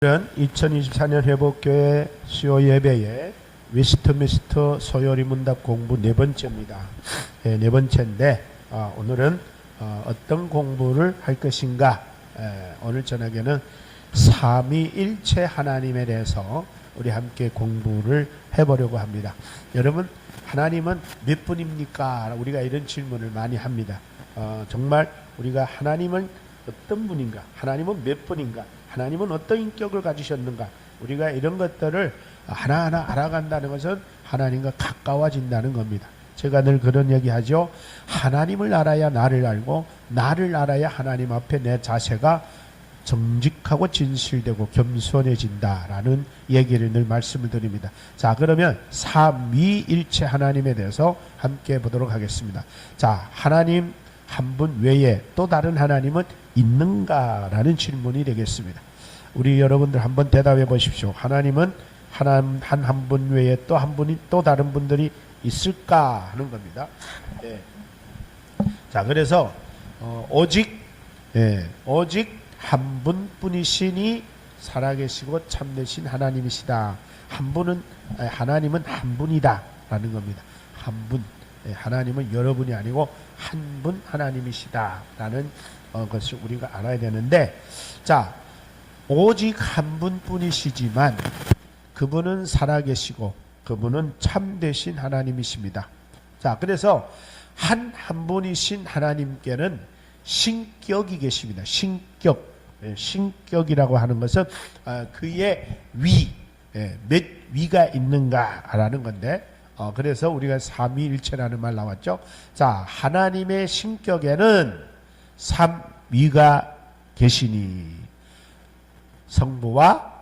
오늘은 2024년 회복교회 수요 예배의 웨스트미스터 소요리 문답 공부 네 번째입니다. 네 번째인데 오늘은 어떤 공부를 할 것인가. 오늘 저녁에는 삼위일체 하나님에 대해서 우리 함께 공부를 해보려고 합니다. 여러분, 하나님은 몇 분입니까? 우리가 이런 질문을 많이 합니다. 정말 우리가 하나님은 어떤 분인가? 하나님은 몇 분인가? 하나님은 어떤 인격을 가지셨는가? 우리가 이런 것들을 하나하나 알아간다는 것은 하나님과 가까워진다는 겁니다. 제가 늘 그런 얘기하죠. 하나님을 알아야 나를 알고, 나를 알아야 하나님 앞에 내 자세가 정직하고 진실되고 겸손해진다라는 얘기를 늘 말씀을 드립니다. 자, 그러면 삼위일체 하나님에 대해서 함께 보도록 하겠습니다. 자, 하나님 한 분 외에 또 다른 하나님은 있는가라는 질문이 되겠습니다. 우리 여러분들 한번 대답해 보십시오. 하나님은 한 분 외에 또 한 분이 또 다른 분들이 있을까 하는 겁니다. 예. 자, 그래서 오직 한 분뿐이시니 살아계시고 참되신 하나님이시다. 하나님은 한 분이다라는 겁니다. 한 분. 하나님은 여러분이 아니고 한 분 하나님이시다라는 것을 우리가 알아야 되는데, 자, 오직 한 분뿐이시지만 그분은 살아계시고 그분은 참되신 하나님이십니다. 자, 그래서 한 분이신 하나님께는 신격이 계십니다. 신격이라고 하는 것은 그의 몇 위가 있는가라는 건데, 그래서 우리가 삼위일체라는 말 나왔죠. 자, 하나님의 신격에는 삼위가 계시니 성부와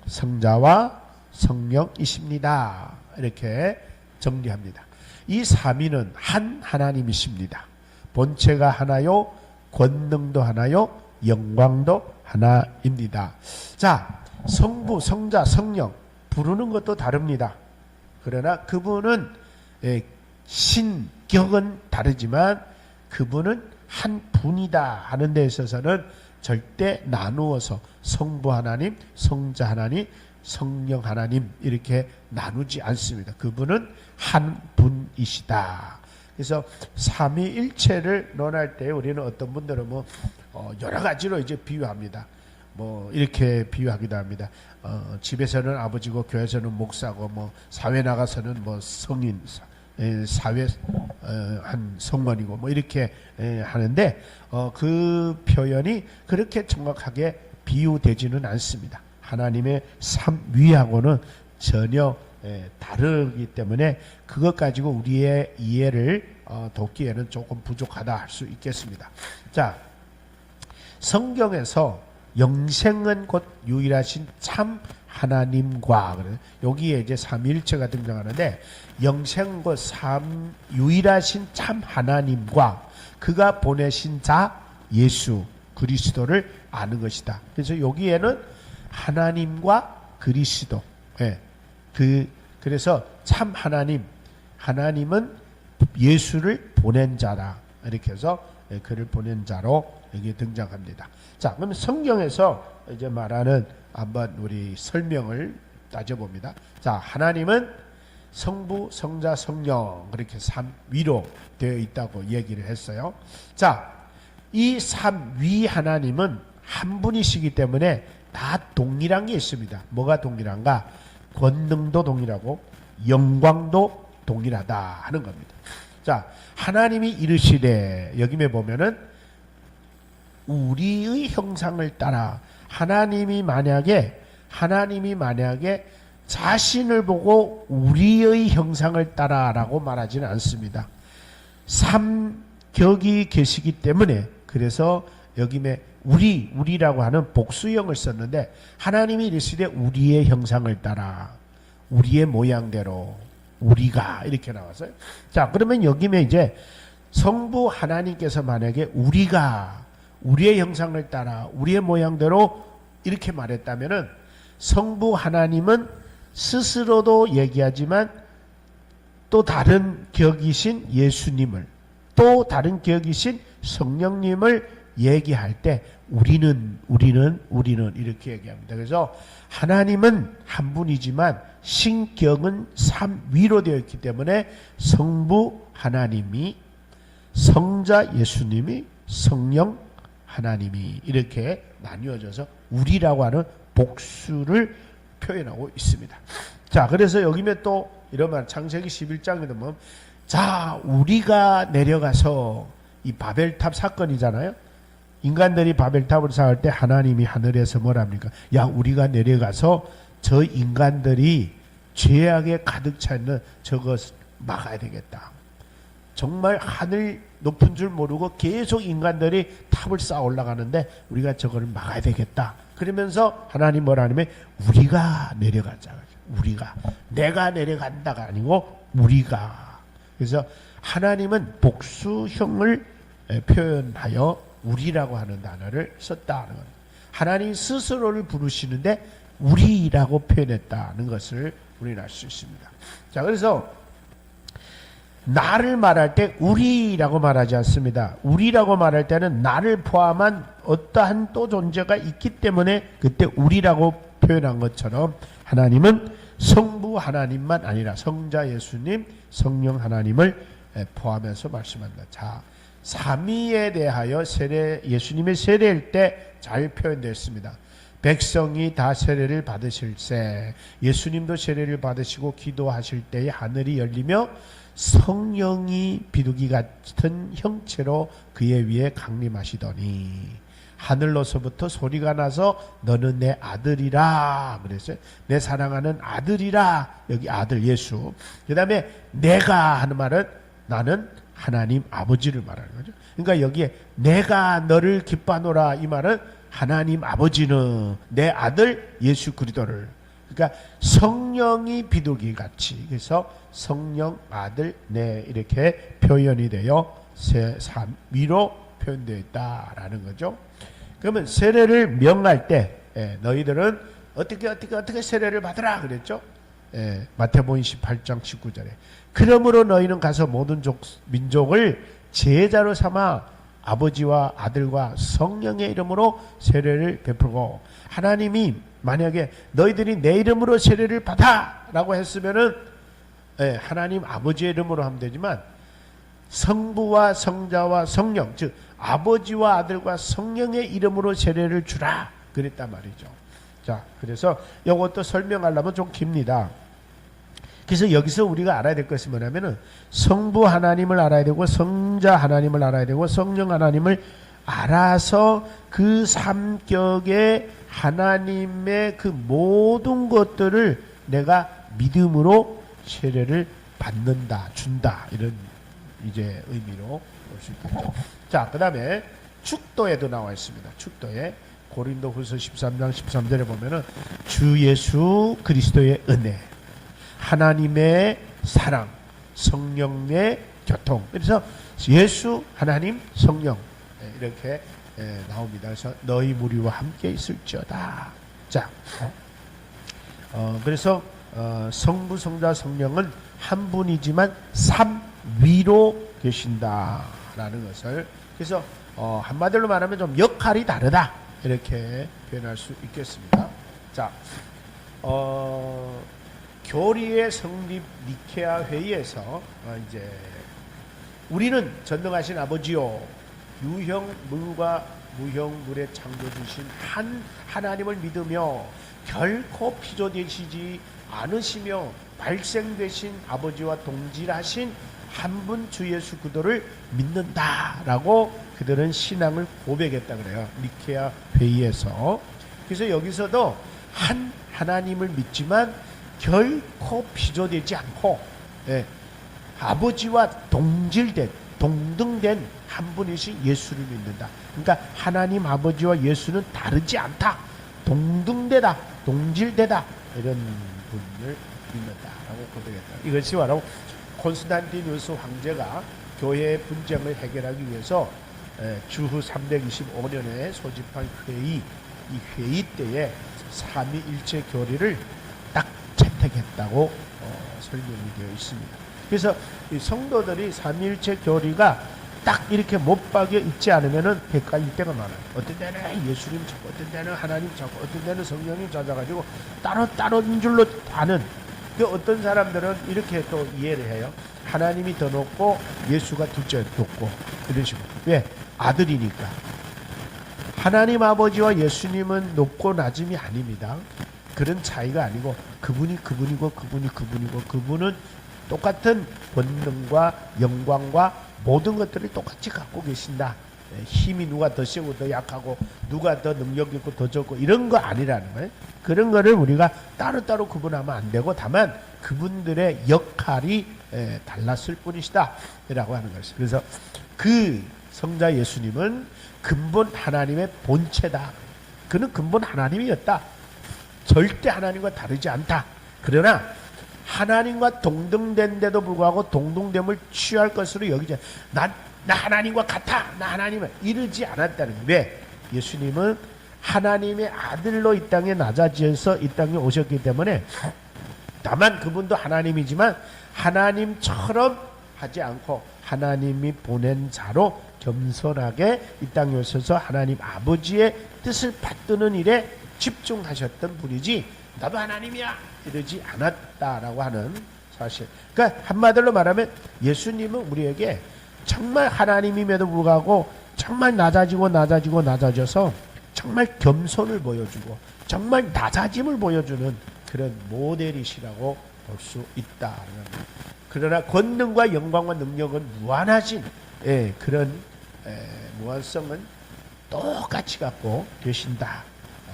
성자와 성령이십니다. 이렇게 정리합니다. 이 삼위는 한 하나님이십니다. 본체가 하나요, 권능도 하나요, 영광도 하나입니다. 자, 성부, 성자, 성령 부르는 것도 다릅니다. 그러나 그분은 신격은 다르지만 그분은 한 분이다 하는 데 있어서는 절대 나누어서 성부 하나님, 성자 하나님, 성령 하나님 이렇게 나누지 않습니다. 그분은 한 분이시다. 그래서 삼위일체를 논할 때 우리는 어떤 분들은 여러 가지로 이제 비유합니다. 이렇게 비유하기도 합니다. 집에서는 아버지고 교회에서는 목사고 사회 나가서는 성인, 사회 한 성원이고 이렇게 하는데 그 표현이 그렇게 정확하게 비유되지는 않습니다. 하나님의 삼위하고는 전혀 다르기 때문에 그것 가지고 우리의 이해를 돕기에는 조금 부족하다 할 수 있겠습니다. 자, 성경에서 영생은 곧 유일하신 참 하나님과, 여기에 이제 삼위일체가 등장하는데, 영생은 곧 유일하신 참 하나님과 그가 보내신 자 예수 그리스도를 아는 것이다. 그래서 여기에는 하나님과 그리스도, 그래서 참 하나님은 예수를 보낸 자라. 이렇게 해서 그를 보낸 자로 여기 등장합니다. 자, 그러면 성경에서 이제 말하는 한번 우리 설명을 따져봅니다. 자, 하나님은 성부, 성자, 성령 그렇게 삼위로 되어 있다고 얘기를 했어요. 자, 이 삼위 하나님은 한 분이시기 때문에 다 동일한 게 있습니다. 뭐가 동일한가? 권능도 동일하고 영광도 동일하다 하는 겁니다. 자, 하나님이 이르시되, 여기에 보면은 우리의 형상을 따라, 하나님이 만약에 자신을 보고 우리의 형상을 따라라고 말하지는 않습니다. 삼격이 계시기 때문에, 그래서 여기에 우리라고 하는 복수형을 썼는데, 하나님이 이르시되 우리의 형상을 따라, 우리의 모양대로 우리가 이렇게 나왔어요. 자, 그러면 여기에 이제 성부 하나님께서 만약에 우리의 형상을 따라 우리의 모양대로 이렇게 말했다면은, 성부 하나님은 스스로도 얘기하지만 또 다른 격이신 예수님을, 또 다른 격이신 성령님을 얘기할 때 우리는 이렇게 얘기합니다. 그래서 하나님은 한 분이지만 신격은 삼위로 되어 있기 때문에 성부 하나님이, 성자 예수님이, 성령 하나님이 이렇게 나뉘어져서 우리라고 하는 복수를 표현하고 있습니다. 자, 그래서 여기면 또 이런 말, 창세기 11장에 보면 자, 우리가 내려가서, 이 바벨탑 사건이잖아요. 인간들이 바벨탑을 쌓을 때 하나님이 하늘에서 뭐랍니까? 야, 우리가 내려가서 저 인간들이 죄악에 가득 차 있는 저것 막아야 되겠다. 정말 하늘 높은 줄 모르고 계속 인간들이 탑을 쌓아 올라가는데 우리가 저거를 막아야 되겠다. 그러면서 하나님 뭐라 하냐면 우리가 내려가자. 우리가, 내가 내려간다가 아니고 우리가. 그래서 하나님은 복수형을 표현하여 우리라고 하는 단어를 썼다는 겁니다. 하나님 스스로를 부르시는데 우리라고 표현했다는 것을 우리는 알 수 있습니다. 자, 그래서 나를 말할 때 우리라고 말하지 않습니다. 우리라고 말할 때는 나를 포함한 어떠한 또 존재가 있기 때문에 그때 우리라고 표현한 것처럼 하나님은 성부 하나님만 아니라 성자 예수님, 성령 하나님을 포함해서 말씀한다. 자, 삼위에 대하여 세례, 예수님의 세례일 때 잘 표현되었습니다. 백성이 다 세례를 받으실세, 예수님도 세례를 받으시고 기도하실 때에 하늘이 열리며 성령이 비둘기 같은 형체로 그의 위에 강림하시더니 하늘로서부터 소리가 나서 너는 내 아들이라 그랬어요. 내 사랑하는 아들이라. 여기 아들 예수. 그 다음에 내가 하는 말은 나는 하나님 아버지를 말하는 거죠. 그러니까 여기에 내가 너를 기뻐하노라 이 말은 하나님 아버지는 내 아들 예수 그리스도를, 그러니까 성령이 비둘기 같이, 그래서 성령, 아들, 내 이렇게 표현이 되어 삼위로 표현되어 있다라는 거죠. 그러면 세례를 명할 때 너희들은 어떻게 세례를 받으라 그랬죠. 마태복음 28장 19절에 그러므로 너희는 가서 모든 민족을 제자로 삼아 아버지와 아들과 성령의 이름으로 세례를 베풀고, 하나님이 만약에 너희들이 내 이름으로 세례를 받아 라고 했으면은 하나님 아버지의 이름으로 하면 되지만 성부와 성자와 성령, 즉 아버지와 아들과 성령의 이름으로 세례를 주라 그랬단 말이죠. 자, 그래서 이것도 설명하려면 좀 깁니다. 그래서 여기서 우리가 알아야 될 것이 뭐냐면은 성부 하나님을 알아야 되고 성자 하나님을 알아야 되고 성령 하나님을 알아서 그 삼격의 하나님의 그 모든 것들을 내가 믿음으로 세례를 받는다, 준다, 이런 이제 의미로 볼 수 있겠죠. 자, 그 다음에 축도에도 나와 있습니다. 축도에 고린도후서 13장 13절에 보면은 주 예수 그리스도의 은혜, 하나님의 사랑, 성령의 교통. 그래서 예수, 하나님, 성령 이렇게 나옵니다. 그래서 너희 무리와 함께 있을지어다. 자, 그래서 성부, 성자, 성령은 한 분이지만 삼위로 계신다라는 것을, 그래서 한마디로 말하면 좀 역할이 다르다 이렇게 표현할 수 있겠습니다. 자, 교리의 성립 니케아 회의에서 이제 우리는 전능하신 아버지요 유형 물과 무형 물의 창조주신 한 하나님을 믿으며 결코 피조되시지 않으시며 발생되신 아버지와 동질하신 한 분 주 예수 그리스도를 믿는다라고 그들은 신앙을 고백했다 그래요. 니케아 회의에서. 그래서 여기서도 한 하나님을 믿지만 결코 피조되지 않고 아버지와 동질된, 동등된 한 분이신 예수를 믿는다. 그러니까 하나님 아버지와 예수는 다르지 않다, 동등되다, 동질되다, 이런 분을 믿는다라고 고백했다. 이것이 바로 콘스탄티누스 황제가 교회의 분쟁을 해결하기 위해서 주후 325년에 소집한 회의, 이 회의 때에 삼위일체 교리를 딱 채택했다고 설명이 되어 있습니다. 그래서 이 성도들이 삼위일체 교리가 딱 이렇게 못 박여 있지 않으면은 헷갈릴 때가 많아요. 어떤 데는 예수님 찾고, 어떤 데는 하나님 찾고, 어떤 데는 성령님 찾아가지고 따로따로인 줄로 아는. 어떤 사람들은 이렇게 또 이해를 해요. 하나님이 더 높고 예수가 둘째 높고 이런 식으로. 왜? 아들이니까. 하나님 아버지와 예수님은 높고 낮음이 아닙니다. 그런 차이가 아니고 그분이 그분이고 그분이 그분이고 그분은 똑같은 권능과 영광과 모든 것들을 똑같이 갖고 계신다. 힘이 누가 더 세고 더 약하고 누가 더 능력 있고 더 적고 이런 거 아니라는 거예요. 그런 거를 우리가 따로따로 구분하면 안 되고 다만 그분들의 역할이 달랐을 뿐이시다 라고 하는 것이죠. 그래서 그 성자 예수님은 근본 하나님의 본체다. 그는 근본 하나님이었다. 절대 하나님과 다르지 않다. 그러나 하나님과 동등된데도 불구하고 동등됨을 취할 것으로 여기지 나 하나님과 같아. 나 하나님은 이르지 않았다는 거예요. 왜? 예수님은 하나님의 아들로 이 땅에 낮아지어서 이 땅에 오셨기 때문에 다만 그분도 하나님이지만 하나님처럼 하지 않고 하나님이 보낸 자로 겸손하게 이 땅에 오셔서 하나님 아버지의 뜻을 받드는 일에 집중하셨던 분이지 나도 하나님이야 이러지 않았다라고 하는 사실. 그러니까 한마디로 말하면 예수님은 우리에게 정말 하나님임에도 불구하고 정말 낮아져서 정말 겸손을 보여주고 정말 낮아짐을 보여주는 그런 모델이시라고 볼 수 있다. 그러나 권능과 영광과 능력은 무한하신 그런 무한성은 똑같이 갖고 계신다라고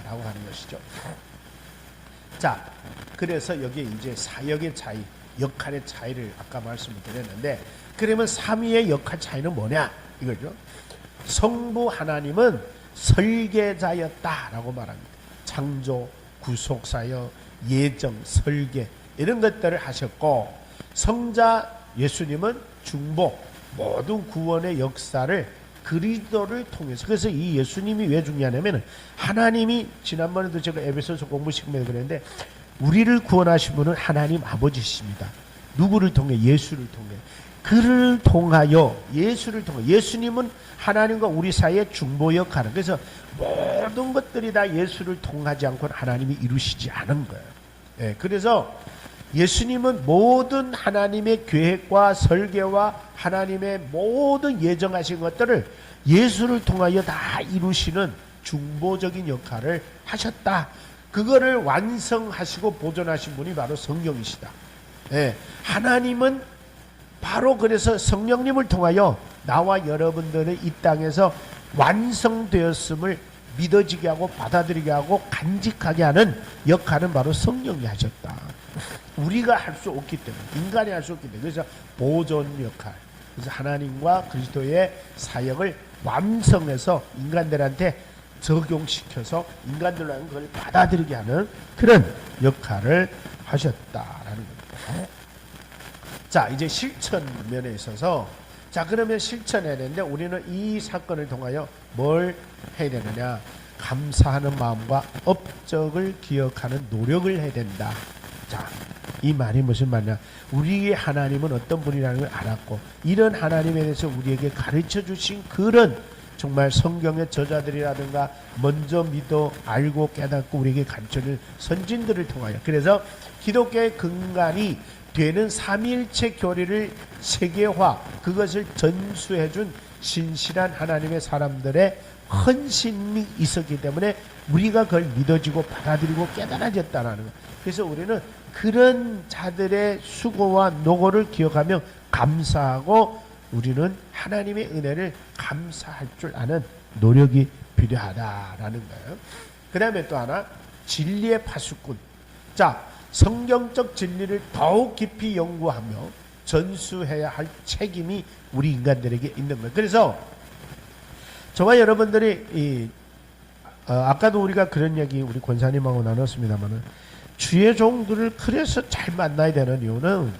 하는 것이죠. 자, 그래서 여기 이제 사역의 차이, 역할의 차이를 아까 말씀을 드렸는데, 그러면 삼위의 역할 차이는 뭐냐 이거죠. 성부 하나님은 설계자였다라고 말합니다. 창조, 구속사역, 예정, 설계 이런 것들을 하셨고, 성자 예수님은 중보, 모든 구원의 역사를 그리스도를 통해서. 그래서 이 예수님이 왜 중요하냐면 하나님이 지난번에도 제가 에베소서 공부 시간에 그랬는데 우리를 구원하신 분은 하나님 아버지십니다. 누구를 통해? 예수를 통해. 그를 통하여, 예수를 통해. 예수님은 하나님과 우리 사이에 중보 역할을. 그래서 모든 것들이 다 예수를 통하지 않고는 하나님이 이루시지 않은 거예요. 그래서 예수님은 모든 하나님의 계획과 설계와 하나님의 모든 예정하신 것들을 예수를 통하여 다 이루시는 중보적인 역할을 하셨다. 그거를 완성하시고 보존하신 분이 바로 성령이시다. 하나님은 바로 그래서 성령님을 통하여 나와 여러분들의 이 땅에서 완성되었음을 믿어지게 하고 받아들이게 하고 간직하게 하는 역할은 바로 성령이 하셨다. 우리가 할 수 없기 때문에, 인간이 할 수 없기 때문에. 그래서 보존 역할, 그래서 하나님과 그리스도의 사역을 완성해서 인간들한테 적용시켜서 인간들로 하는 그걸 받아들이게 하는 그런 역할을 하셨다라는 겁니다. 자, 이제 실천 면에 있어서, 자, 그러면 실천해야 되는데 우리는 이 사건을 통하여 뭘 해야 되느냐? 감사하는 마음과 업적을 기억하는 노력을 해야 된다. 자, 이 말이 무슨 말이냐? 우리의 하나님은 어떤 분이라는 걸 알았고, 이런 하나님에 대해서 우리에게 가르쳐 주신 그런 정말 성경의 저자들이라든가 먼저 믿어 알고 깨닫고 우리에게 가르쳐준 선진들을 통하여, 그래서 기독교의 근간이 되는 삼위일체 교리를 세계화, 그것을 전수해준 신실한 하나님의 사람들의 헌신이 있었기 때문에 우리가 그걸 믿어지고 받아들이고 깨달아졌다는 것. 그래서 우리는 그런 자들의 수고와 노고를 기억하며 감사하고 우리는 하나님의 은혜를 감사할 줄 아는 노력이 필요하다라는 거예요. 그 다음에 또 하나, 진리의 파수꾼. 자, 성경적 진리를 더욱 깊이 연구하며 전수해야 할 책임이 우리 인간들에게 있는 거예요. 그래서 저와 여러분들이 아까도 우리가 그런 얘기 우리 권사님하고 나눴습니다만은, 주의 종들을 그래서 잘 만나야 되는 이유는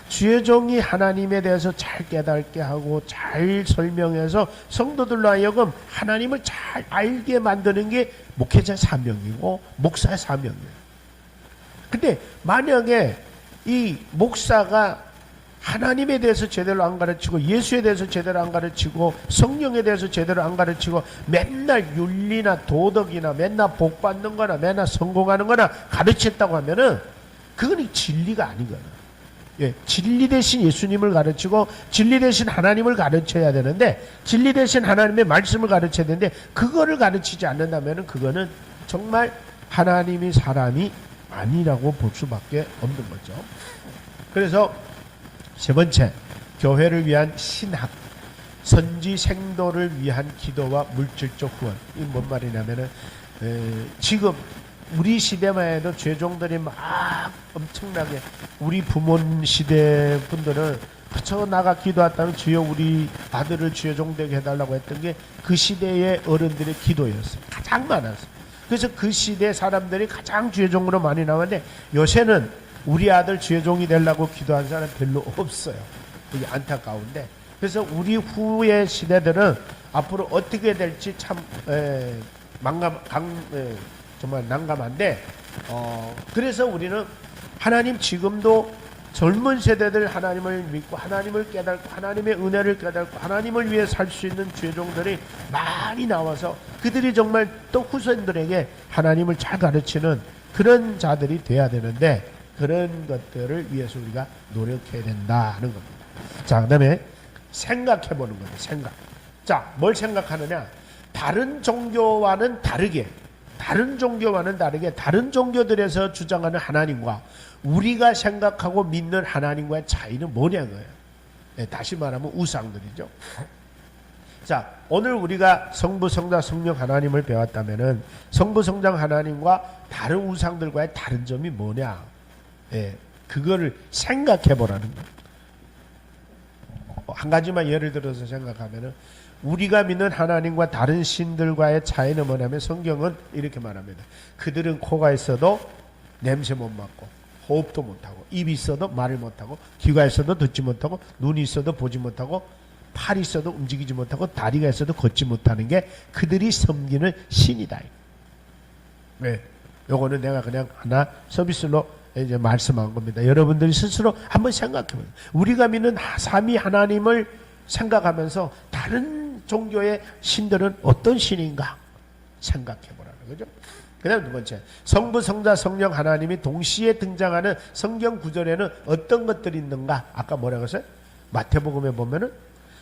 주의 종이 하나님에 대해서 잘 깨닫게 하고 잘 설명해서 성도들로 하여금 하나님을 잘 알게 만드는 게 목회자 사명이고 목사의 사명이에요. 근데 만약에 이 목사가 하나님에 대해서 제대로 안 가르치고 예수에 대해서 제대로 안 가르치고 성령에 대해서 제대로 안 가르치고 맨날 윤리나 도덕이나 맨날 복 받는 거나 맨날 성공하는 거나 가르쳤다고 하면은 그건 진리가 아니거든. 예, 진리 대신 예수님을 가르치고 진리 대신 하나님을 가르쳐야 되는데 진리 대신 하나님의 말씀을 가르쳐야 되는데 그거를 가르치지 않는다면은 그거는 정말 하나님이 사람이 아니라고 볼 수밖에 없는 거죠. 그래서 세 번째, 교회를 위한 신학, 선지 생도를 위한 기도와 물질적 후원. 이 뭔 말이냐면은 지금 우리 시대만 해도 죄종들이 막 엄청나게 우리 부모 시대 분들은 그저 나가 기도했다면 주여 우리 아들을 죄종 되게 해달라고 했던 게 그 시대의 어른들의 기도였어요. 가장 많았어요. 그래서 그 시대 사람들이 가장 죄종으로 많이 나왔는데 요새는 우리 아들 죄종이 되려고 기도한 사람 별로 없어요. 그게 안타까운데 그래서 우리 후의 시대들은 앞으로 어떻게 될지 참 정말 난감한데 그래서 우리는 하나님 지금도 젊은 세대들 하나님을 믿고 하나님을 깨닫고 하나님의 은혜를 깨닫고 하나님을 위해 살 수 있는 죄종들이 많이 나와서 그들이 정말 또 후손들에게 하나님을 잘 가르치는 그런 자들이 돼야 되는데 그런 것들을 위해서 우리가 노력해야 된다는 겁니다. 자, 그 다음에 생각해 보는 거예요. 생각. 자, 뭘 생각하느냐? 다른 종교와는 다르게 다른 종교들에서 주장하는 하나님과 우리가 생각하고 믿는 하나님과의 차이는 뭐냐고요. 네, 다시 말하면 우상들이죠. 자, 오늘 우리가 성부, 성자, 성령 하나님을 배웠다면은 성부, 성자 하나님과 다른 우상들과의 다른 점이 뭐냐? 네, 그거를 생각해 보라는 거예요. 한 가지만 예를 들어서 생각하면은 우리가 믿는 하나님과 다른 신들과의 차이는 뭐냐면 성경은 이렇게 말합니다. 그들은 코가 있어도 냄새 못 맡고 호흡도 못하고 입이 있어도 말을 못하고 귀가 있어도 듣지 못하고 눈이 있어도 보지 못하고 팔이 있어도 움직이지 못하고 다리가 있어도 걷지 못하는 게 그들이 섬기는 신이다. 네, 요거는 내가 그냥 하나 서비스로 이제 말씀한 겁니다. 여러분들이 스스로 한번 생각해 보세요. 우리가 믿는 삼위 하나님을 생각하면서 다른 종교의 신들은 어떤 신인가 생각해 보라는 거죠. 그 다음 두 번째, 성부, 성자, 성령 하나님이 동시에 등장하는 성경 구절에는 어떤 것들이 있는가? 아까 뭐라고 했어요? 마태복음에 보면은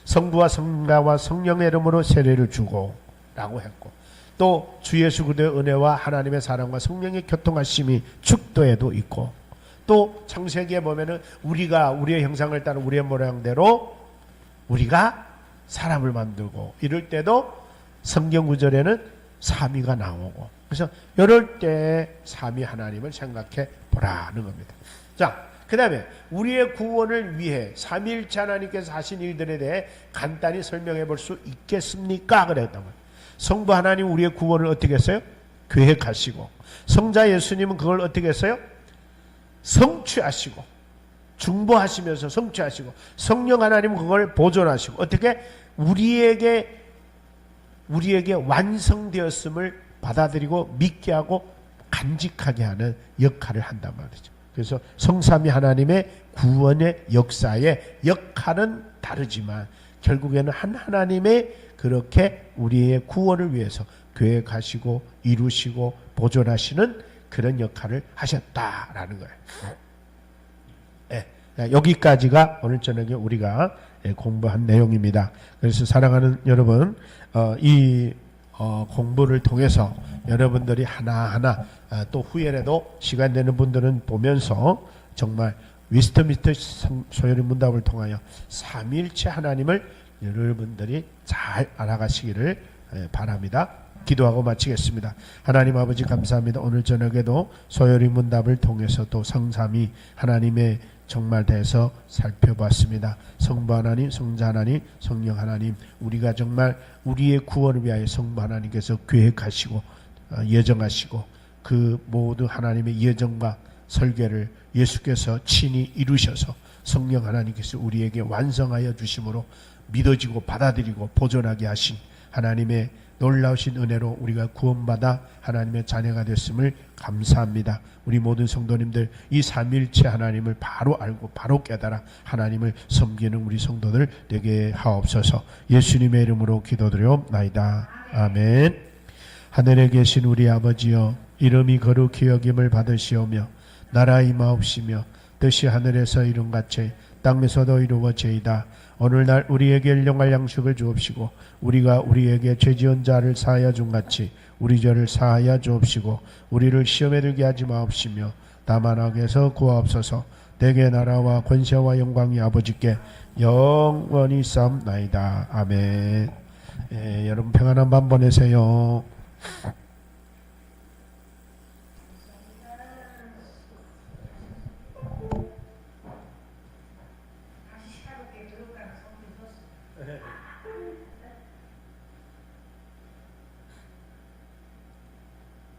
성부와 성자와 성령의 이름으로 세례를 주고 라고 했고 또 주 예수 그리스도의 은혜와 하나님의 사랑과 성령의 교통하심이 축도에도 있고 또 창세기에 보면은 우리가 우리의 형상을 따른 우리의 모양대로 우리가 사람을 만들고 이럴 때도 성경 구절에는 삼위가 나오고 그래서 이럴 때 삼위 하나님을 생각해 보라는 겁니다. 자, 그 다음에 우리의 구원을 위해 삼위일체 하나님께서 하신 일들에 대해 간단히 설명해 볼 수 있겠습니까? 그랬단 말이에요. 성부 하나님 우리의 구원을 어떻게 했어요? 계획하시고 성자 예수님은 그걸 어떻게 했어요? 성취하시고 중보하시면서 성취하시고 성령 하나님은 그걸 보존하시고 어떻게 우리에게 완성되었음을 받아들이고 믿게 하고 간직하게 하는 역할을 한단 말이죠. 그래서 성삼위 하나님의 구원의 역사의 역할은 다르지만 결국에는 한 하나님의 그렇게 우리의 구원을 위해서 계획하시고 이루시고 보존하시는 그런 역할을 하셨다라는 거예요. 여기까지가 오늘 저녁에 우리가 공부한 내용입니다. 그래서 사랑하는 여러분, 이 공부를 통해서 여러분들이 하나하나 또 후에라도 시간 되는 분들은 보면서 정말 위스터미스터 소요리 문답을 통하여 삼위일체 하나님을 여러분들이 잘 알아가시기를 바랍니다. 기도하고 마치겠습니다. 하나님 아버지 감사합니다. 오늘 저녁에도 소요리 문답을 통해서 또 성삼위 하나님의 정말 대해서 살펴봤습니다. 성부 하나님, 성자 하나님, 성령 하나님, 우리가 정말 우리의 구원을 위하여 성부 하나님께서 계획하시고 예정하시고 그 모든 하나님의 예정과 설계를 예수께서 친히 이루셔서 성령 하나님께서 우리에게 완성하여 주심으로 믿어지고 받아들이고 보존하게 하신 하나님의 놀라우신 은혜로 우리가 구원받아 하나님의 자녀가 됐음을 감사합니다. 우리 모든 성도님들 이 삼위일체 하나님을 바로 알고 바로 깨달아 하나님을 섬기는 우리 성도들 되게 하옵소서. 예수님의 이름으로 기도드려옵나이다. 아멘. 하늘에 계신 우리 아버지여, 이름이 거룩히 여김을 받으시오며 나라 임하옵시며 뜻이 하늘에서 이룬같이 땅에서도 이루어지이다. 오늘날 우리에게 일용할 양식을 주옵시고 우리가 우리에게 죄지은 자를 사하여 준 같이 우리 죄를 사하여 주옵시고 우리를 시험에 들게 하지 마옵시며 다만 악에서 구하옵소서. 대개 나라와 권세와 영광이 아버지께 영원히 쌓옵나이다. 아멘. 여러분 평안한 밤 보내세요.